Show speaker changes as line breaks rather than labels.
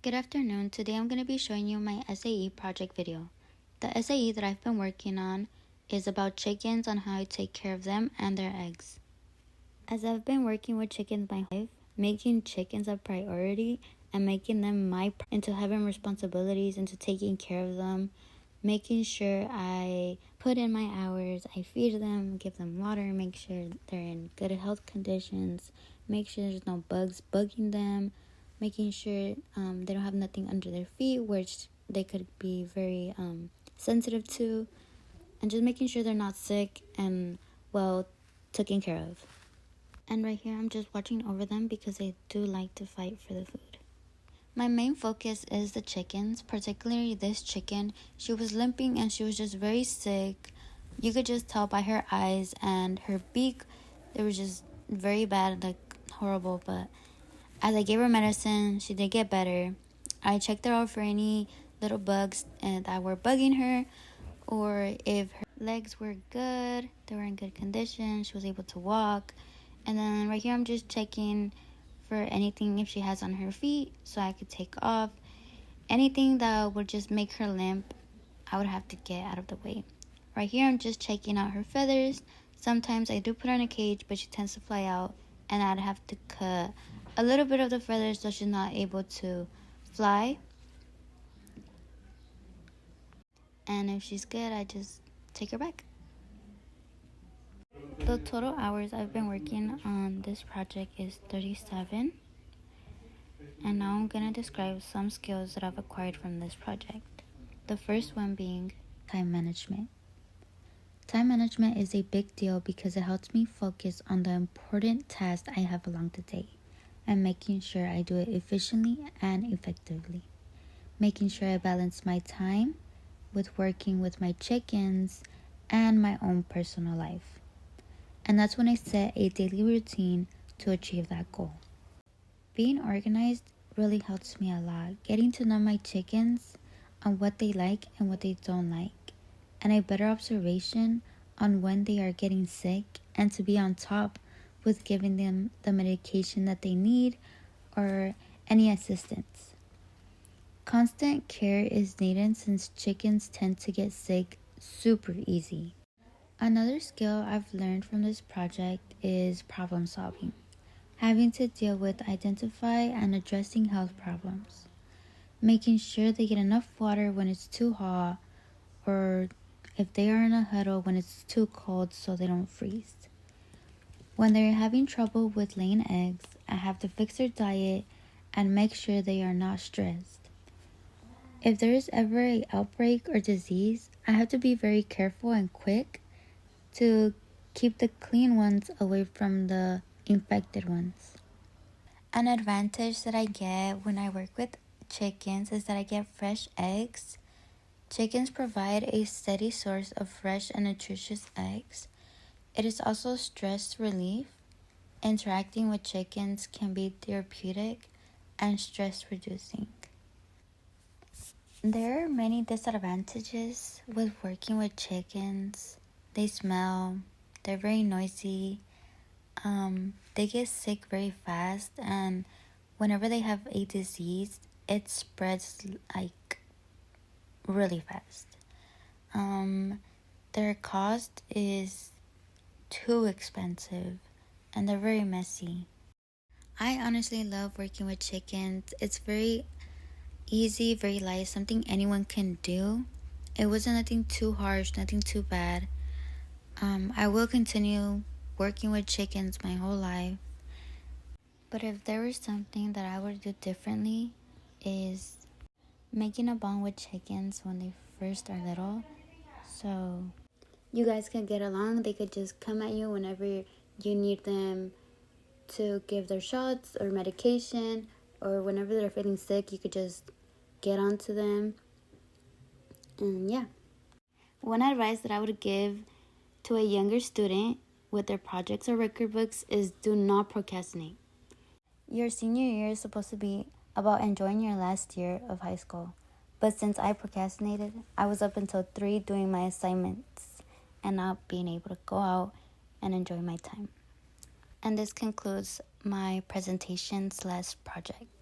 Good afternoon. Today I'm going to be showing you my SAE project video. The SAE that I've been working on is about chickens, on how I take care of them and their eggs. As I've been working with chickens my whole life, making chickens a priority and making them into having responsibilities, into taking care of them, making sure I put in my hours, I feed them, give them water, make sure they're in good health conditions, make sure there's no bugs bugging them, making sure they don't have nothing under their feet which they could be very sensitive to, and just making sure they're not sick and well taken care of. And right here I'm just watching over them because they do like to fight for the food. My main focus is the chickens, particularly this chicken. She was limping and she was just very sick. You could just tell by her eyes and her beak. It was just very bad, like horrible. But as I gave her medicine, she did get better. I checked her out for any little bugs that were bugging her, or if her legs were good, they were in good condition, she was able to walk. And then right here I'm just checking for anything if she has on her feet so I could take off. Anything that would just make her limp, I would have to get out of the way. Right here I'm just checking out her feathers. Sometimes I do put her in a cage, but she tends to fly out, and I'd have to cut a little bit of the feathers so she's not able to fly. And if she's good, I just take her back. The total hours I've been working on this project is 37. And now I'm going to describe some skills that I've acquired from this project. The first one being time management. Time management is a big deal because it helps me focus on the important tasks I have along the day and making sure I do it efficiently and effectively. Making sure I balance my time with working with my chickens and my own personal life. And that's when I set a daily routine to achieve that goal. Being organized really helps me a lot, getting to know my chickens on what they like and what they don't like, and a better observation on when they are getting sick, and to be on top with giving them the medication that they need or any assistance. Constant care is needed since chickens tend to get sick super easy. Another skill I've learned from this project is problem solving. Having to deal with identify and addressing health problems. Making sure they get enough water when it's too hot, or if they are in a huddle when it's too cold so they don't freeze. When they're having trouble with laying eggs, I have to fix their diet and make sure they are not stressed. If there is ever an outbreak or disease, I have to be very careful and quick to keep the clean ones away from the infected ones. An advantage that I get when I work with chickens is that I get fresh eggs. Chickens provide a steady source of fresh and nutritious eggs. It is also stress relief. Interacting with chickens can be therapeutic and stress reducing. There are many disadvantages with working with chickens. They smell, they're very noisy, they get sick very fast, and whenever they have a disease, it spreads like really fast. Their cost is too expensive, and they're very messy. I honestly love working with chickens. It's very easy, very light, something anyone can do. It wasn't nothing too harsh, nothing too bad. I will continue working with chickens my whole life. But if there was something that I would do differently, is making a bond with chickens when they first are little. So you guys can get along. They could just come at you whenever you need them to give their shots or medication, or whenever they're feeling sick, you could just get onto them. And yeah. One advice that I would give to a younger student with their projects or record books is do not procrastinate. Your senior year is supposed to be about enjoying your last year of high school. But since I procrastinated, I was up until 3 doing my assignments and not being able to go out and enjoy my time. And this concludes my presentation/project.